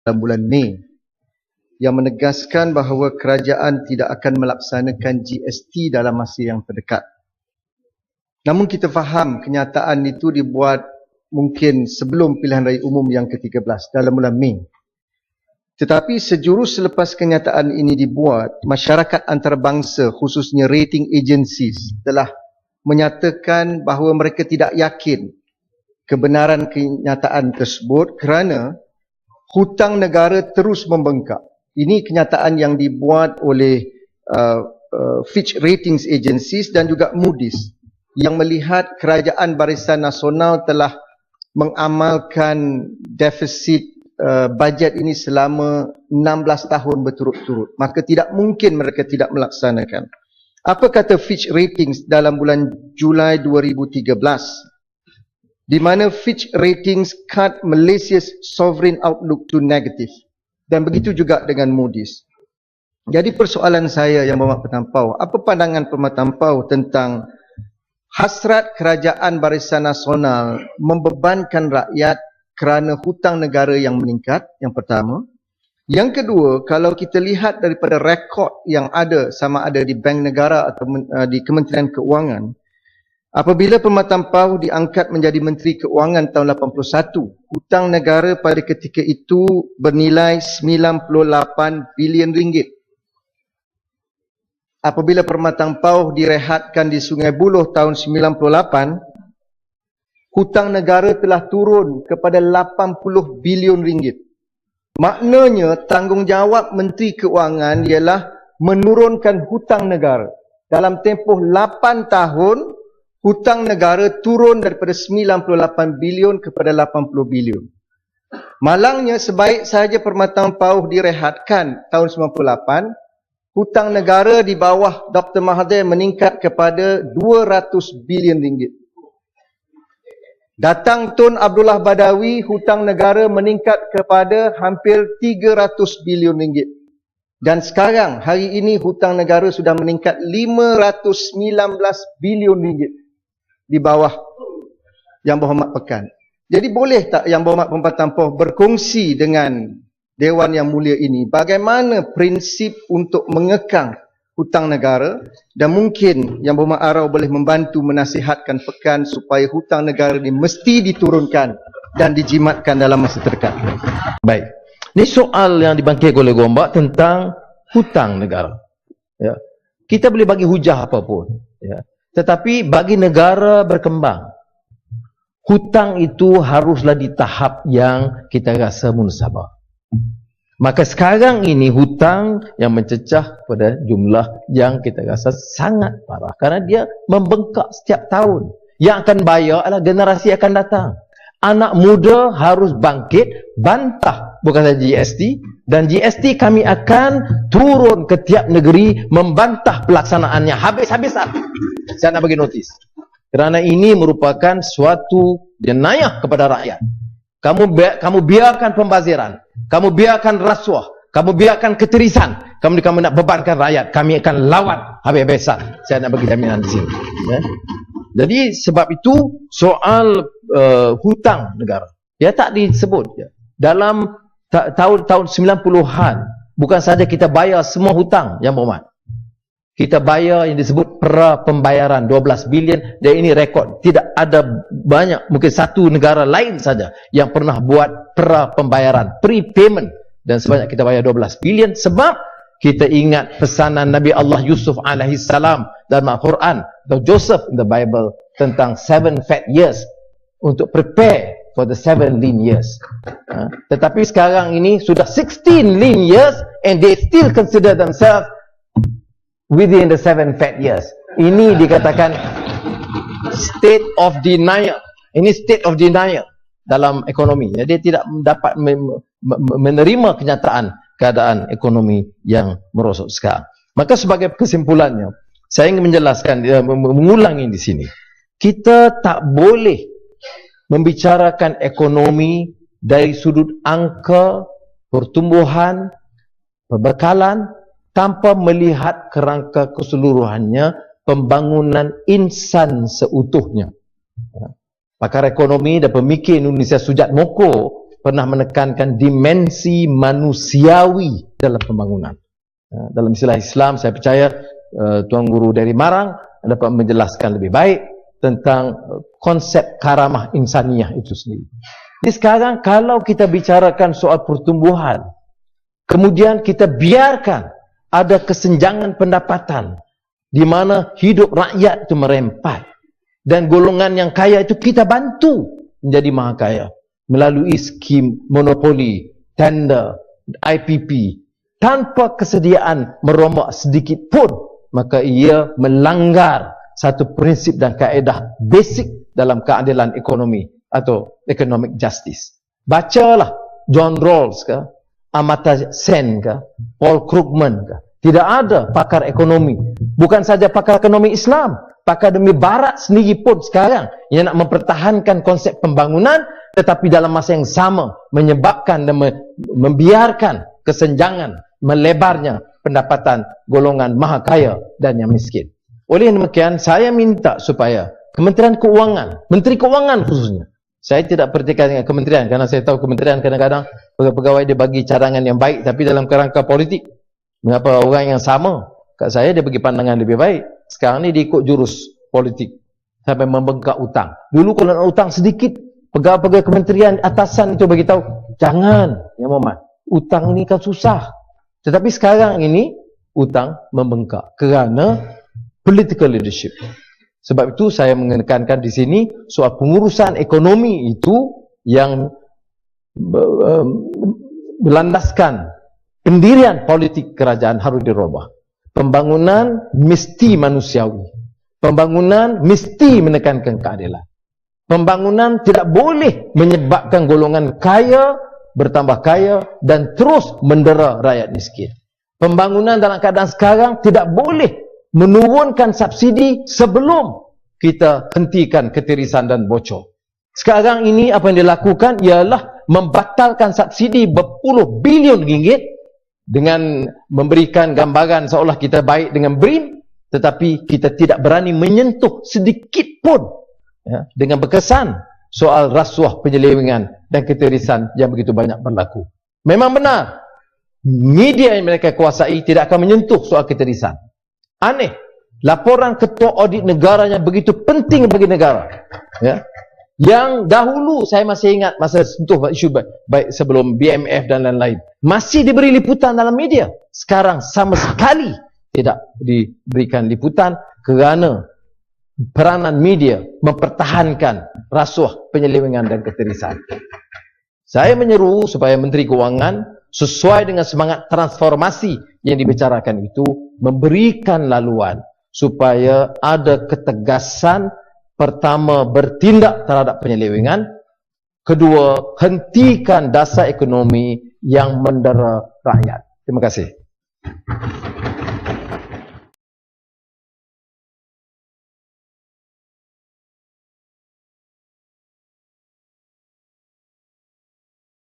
dalam bulan Mei yang menegaskan bahawa kerajaan tidak akan melaksanakan GST dalam masa yang terdekat. Namun kita faham kenyataan itu dibuat mungkin sebelum pilihan raya umum yang ke-13 dalam bulan Mei. Tetapi sejurus selepas kenyataan ini dibuat, masyarakat antarabangsa khususnya rating agencies telah menyatakan bahawa mereka tidak yakin kebenaran kenyataan tersebut kerana hutang negara terus membengkak. Ini kenyataan yang dibuat oleh Fitch Ratings Agencies dan juga Moody's yang melihat kerajaan Barisan Nasional telah mengamalkan defisit bajet ini selama 16 tahun berturut-turut. Maka tidak mungkin mereka tidak melaksanakan. Apa kata Fitch Ratings dalam bulan Julai 2013? Di mana Fitch Ratings cut Malaysia's sovereign outlook to negative. Dan begitu juga dengan Moody's. Jadi persoalan saya yang berhormat Pertampau, apa pandangan Pertampau tentang hasrat kerajaan Barisan Nasional membebankan rakyat kerana hutang negara yang meningkat, yang pertama. Yang kedua, kalau kita lihat daripada rekod yang ada, sama ada di Bank Negara atau di Kementerian Keuangan, apabila Pertampau diangkat menjadi Menteri Keuangan tahun 81, hutang negara pada ketika itu bernilai 98 bilion ringgit. Apabila Pertampau direhatkan di Sungai Buloh tahun 98, hutang negara telah turun kepada 80 bilion ringgit. Maknanya tanggungjawab Menteri Keuangan ialah menurunkan hutang negara. Dalam tempoh 8 tahun, hutang negara turun daripada 98 bilion kepada 80 bilion. Malangnya sebaik sahaja Pertampau direhatkan tahun 98, hutang negara di bawah Dr. Mahathir meningkat kepada 200 bilion ringgit. Datang Tun Abdullah Badawi, hutang negara meningkat kepada hampir 300 bilion ringgit. Dan sekarang, hari ini hutang negara sudah meningkat 519 bilion ringgit. Di bawah Yang Berhormat Pekan. Jadi boleh tak Yang Berhormat Pertampau berkongsi dengan Dewan Yang Mulia ini bagaimana prinsip untuk mengekang hutang negara, dan mungkin Yang Berhormat Arau boleh membantu menasihatkan Pekan supaya hutang negara ini mesti diturunkan dan dijimatkan dalam masa terdekat. Baik. Ini soal yang dibangkitkan oleh Gombak tentang hutang negara. Ya. Kita boleh bagi hujah apapun. Ya. Tetapi bagi negara berkembang, hutang itu haruslah di tahap yang kita rasa munasabah. Maka sekarang ini hutang yang mencecah pada jumlah yang kita rasa sangat parah. Kerana dia membengkak setiap tahun. Yang akan bayar adalah generasi akan datang. Anak muda harus bangkit, bantah bukan saja GST. Dan GST kami akan turun ke tiap negeri membantah pelaksanaannya habis-habisan. Saya nak bagi notis. Kerana ini merupakan suatu jenayah kepada rakyat. Kamu biarkan pembaziran. Kamu biarkan rasuah. Kamu biarkan ketirisan. Kamu nak bebankan rakyat. Kami akan lawan habis-habisan. Saya nak bagi jaminan di sini. Ya. Jadi sebab itu soal hutang negara. Dia tak disebut. Ya. Dalam tahun 90-an, bukan saja kita bayar semua hutang yang berhormat. Kita bayar yang disebut pra-pembayaran 12 bilion, dan ini rekod. Tidak ada banyak, mungkin satu negara lain saja yang pernah buat pra-pembayaran, prepayment, dan sebanyak kita bayar 12 bilion sebab kita ingat pesanan Nabi Allah Yusuf alaihissalam dalam Al-Quran, atau Joseph in the Bible, tentang 7 fat years untuk prepare for the 7 lean years. Tetapi sekarang ini sudah 16 lean years and they still consider themselves within the 7 fat years. Ini dikatakan state of denial. Ini state of denial dalam ekonomi. Dia tidak dapat menerima kenyataan keadaan ekonomi yang merosot sekarang. Maka sebagai kesimpulannya, saya ingin menjelaskan, mengulangi di sini. Kita tak boleh membicarakan ekonomi dari sudut angka pertumbuhan, perbekalan, tanpa melihat kerangka keseluruhannya pembangunan insan seutuhnya. Pakar ekonomi dan pemikir Indonesia Sujat Moko pernah menekankan dimensi manusiawi dalam pembangunan. Dalam istilah Islam, saya percaya Tuan Guru dari Marang dapat menjelaskan lebih baik tentang konsep karamah insaniyah itu sendiri. Jadi sekarang kalau kita bicarakan soal pertumbuhan, kemudian kita biarkan ada kesenjangan pendapatan di mana hidup rakyat itu merempat, dan golongan yang kaya itu kita bantu menjadi maha kaya melalui skim monopoli, tender, IPP, tanpa kesediaan merombak sedikit pun, maka ia melanggar satu prinsip dan kaedah basic dalam keadilan ekonomi atau economic justice. Bacalah John Rawls ke, Amartya Sen ke, Paul Krugman ke. Tidak ada pakar ekonomi, bukan saja pakar ekonomi Islam, pakar demi Barat sendiri pun sekarang yang nak mempertahankan konsep pembangunan, tetapi dalam masa yang sama menyebabkan dan membiarkan kesenjangan melebarnya pendapatan golongan maha kaya dan yang miskin. Oleh demikian, saya minta supaya Kementerian Keuangan, Menteri Keuangan khususnya, saya tidak pertikaikan dengan kementerian kerana saya tahu kementerian kadang-kadang pegawai dia bagi cadangan yang baik, tapi dalam kerangka politik. Mengapa orang yang sama kat saya dia bagi pandangan lebih baik, sekarang ni dia ikut jurus politik sampai membengkak utang. Dulu kalau nak utang sedikit, pegawai-pegawai kementerian atasan itu bagi tahu, jangan ya Muhammad, utang ni kan susah. Tetapi sekarang ini utang membengkak kerana political leadership. Sebab itu saya menekankan di sini soal pengurusan ekonomi itu yang berlandaskan pendirian politik kerajaan harus dirubah. Pembangunan mesti manusiawi. Pembangunan mesti menekankan keadilan. Pembangunan tidak boleh menyebabkan golongan kaya bertambah kaya dan terus mendera rakyat miskin. Pembangunan dalam keadaan sekarang tidak boleh menurunkan subsidi sebelum kita hentikan ketirisan dan bocor. Sekarang ini apa yang dilakukan ialah membatalkan subsidi berpuluh bilion ringgit dengan memberikan gambaran seolah kita baik dengan BRIM, tetapi kita tidak berani menyentuh sedikit pun ya, dengan berkesan soal rasuah, penyelewengan dan ketirisan yang begitu banyak berlaku. Memang benar, media yang mereka kuasai tidak akan menyentuh soal ketirisan. Aneh, laporan ketua audit negara yang begitu penting bagi negara, ya, yang dahulu saya masih ingat masa sentuh isu baik sebelum BMF dan lain-lain, masih diberi liputan dalam media. Sekarang sama sekali tidak diberikan liputan kerana peranan media mempertahankan rasuah, penyelewengan dan ketirisan. Saya menyeru supaya Menteri Keuangan sesuai dengan semangat transformasi yang dibicarakan itu, memberikan laluan supaya ada ketegasan. Pertama, bertindak terhadap penyelewengan. Kedua, hentikan dasar ekonomi yang mendera rakyat. Terima kasih.